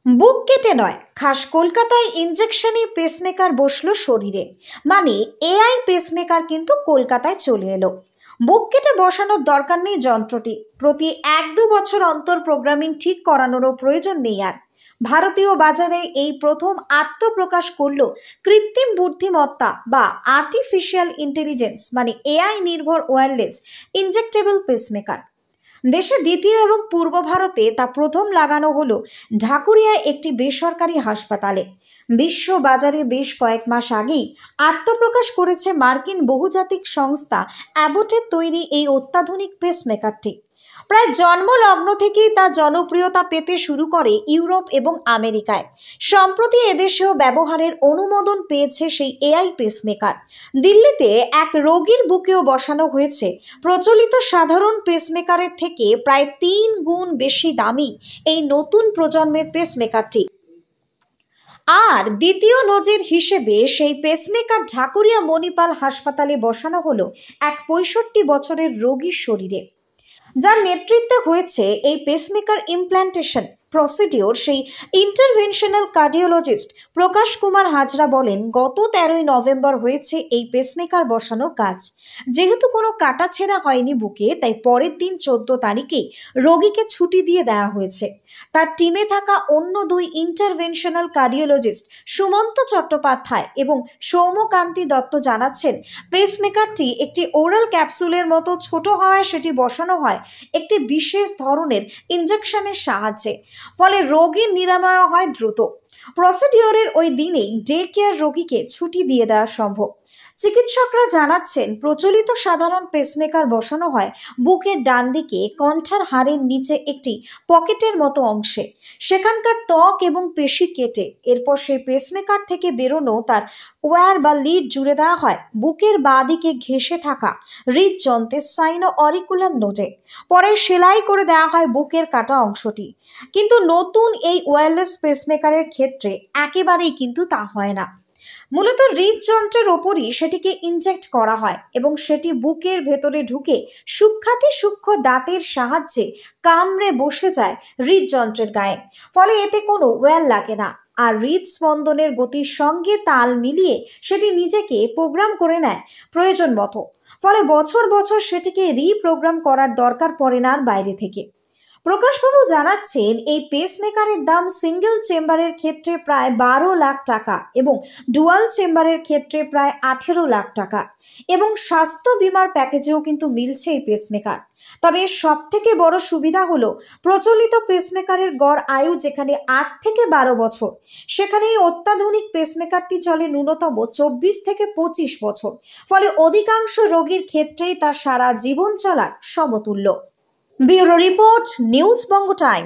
বুক কেটে নয়, খাস কলকাতায় ইনজেকশনে পেসমেকার বসলো শরীরে। মানে এআই পেসমেকার কিন্তু কলকাতায় চলে এলো। বুক কেটে বসানোর দরকার নেই যন্ত্রটি, প্রতি 1-2 বছর অন্তর প্রোগ্রামিং ঠিক করানোরও প্রয়োজন নেই আর। ভারতীয় বাজারে এই প্রথম আত্মপ্রকাশ করল কৃত্রিম বুদ্ধিমত্তা বা আর্টিফিশিয়াল ইন্টেলিজেন্স মানে এআই নির্ভর ওয়্যারলেস ইনজেক্টেবল পেসমেকার। দেশে দ্বিতীয় এবং পূর্ব ভারতে তা প্রথম লাগানো হলো ঢাকুরিয়ায় একটি বেসরকারি হাসপাতালে। বিশ্ব বাজারে বেশ কয়েক মাস আগেই আত্মপ্রকাশ করেছে মার্কিন বহুজাতিক সংস্থা অ্যাবটের তৈরি এই অত্যাধুনিক পেসমেকারটি। প্রায় জন্মলগ্ন থেকেই তা জনপ্রিয়তা পেতে শুরু করে ইউরোপ এবং আমেরিকায়। সম্প্রতি এদেশেও ব্যবহারের অনুমোদন পেয়েছে সেই এআই পেসমেকার। দিল্লিতে এক রোগীর বুকেও বসানো হয়েছে প্রচলিত সাধারণ পেসমেকারের থেকে প্রায় 3 গুণ বেশি দামি এই নতুন প্রজন্মের পেসমেকারটি। আর দ্বিতীয় নজির হিসেবে সেই পেসমেকার ঢাকুরিয়া মণিপাল হাসপাতালে বসানো হলো এক 65 বছরের রোগীর শরীরে, যার নেতৃত্বে হয়েছে এই পেসমেকার ইমপ্ল্যান্টেশন প্রসিডিওর। সেই ইন্টারভেনশনাল কার্ডিওলজিস্ট প্রকাশ কুমার হাজরা বলেন, গত 13ই নভেম্বর হয়েছে এই পেসমেকার বসানোর কাজ। যেহেতু কোনো কাটাছেঁড়া হয়নি বুকে, তাই পরের দিন 14 তারিখেই রোগীকে ছুটি দিয়ে দেওয়া হয়েছে। তার টিমে থাকা অন্য 2 ইন্টারভেনশনাল কার্ডিওলজিস্ট সুমন্ত চট্টোপাধ্যায় এবং সৌম্যকান্তি দত্ত জানাচ্ছেন, পেসমেকারটি একটি ওরাল ক্যাপসুলের মতো ছোট হওয়ায় সেটি বসানো হয় একটি বিশেষ ধরনের ইনজেকশনের সাহায্যে। ফলে রোগীর নিরাময় হয় দ্রুত। প্রসিডিওরের ওই দিনেই ডে কেয়ার রোগীকে ছুটি দিয়ে দেওয়া সম্ভব। চিকিৎসকরা জানাচ্ছেন, প্রচলিত সাধারণ পেসমেকার বসানো হয় বুকের ডান দিকে কণ্ঠার হাড়ের নিচে একটি পকেটের মতো অংশে। সেখানকার ত্বক এবং পেশি কেটে এরপর সেই পেসমেকার থেকে বেরোনো তার ওয়্যার বা লিড জুড়ে দেওয়া হয় বুকের বাঁ দিকে ঘেঁষে থাকা হৃদযন্ত্রের সাইনো অরিকুলার নোডে। পরে সেলাই করে দেওয়া হয় বুকের কাটা অংশটি। কিন্তু নতুন এই ওয়্যারলেস পেসমেকারের ক্ষেত্রে একেবারেই কিন্তু তা হয় না। মূলত হৃদযন্ত্রের ওপরই সেটিকে ইনজেক্ট করা হয় এবং সেটি বুকের ভেতরে ঢুকে সূক্ষ্ম দাঁতের সাহায্যে কামড়ে বসে যায় হৃদযন্ত্রের গায়ে। ফলে এতে কোনো ওয়্যার লাগে না, আর হৃদস্পন্দনের গতির সঙ্গে তাল মিলিয়ে সেটি নিজেকে প্রোগ্রাম করে নেয় প্রয়োজন মতো। ফলে বছর বছর সেটিকে রিপ্রোগ্রাম করার দরকার পড়ে না আর বাইরে থেকে। প্রকাশবাবু জানাচ্ছেন, এই পেসমেকারের দাম সিঙ্গেল চেম্বারের ক্ষেত্রে প্রায় 12 লাখ টাকা এবং ডুয়াল চেম্বারের ক্ষেত্রে প্রায় 18 লাখ টাকা এবং স্বাস্থ্য বীমার প্যাকেজেও কিন্তু মিলছে এই পেসমেকার। তবে এর সব থেকে বড় সুবিধা হলো প্রচলিত পেসমেকারের গড় আয়ু যেখানে 8 থেকে 12 বছর, সেখানে এই অত্যাধুনিক পেসমেকারটি চলে ন্যূনতম 24 থেকে 25 বছর। ফলে অধিকাংশ রোগীর ক্ষেত্রেই তার সারা জীবন চলার সমতুল্য। ব্যুরো রিপোর্ট, নিউজ বঙ্গ টাইম।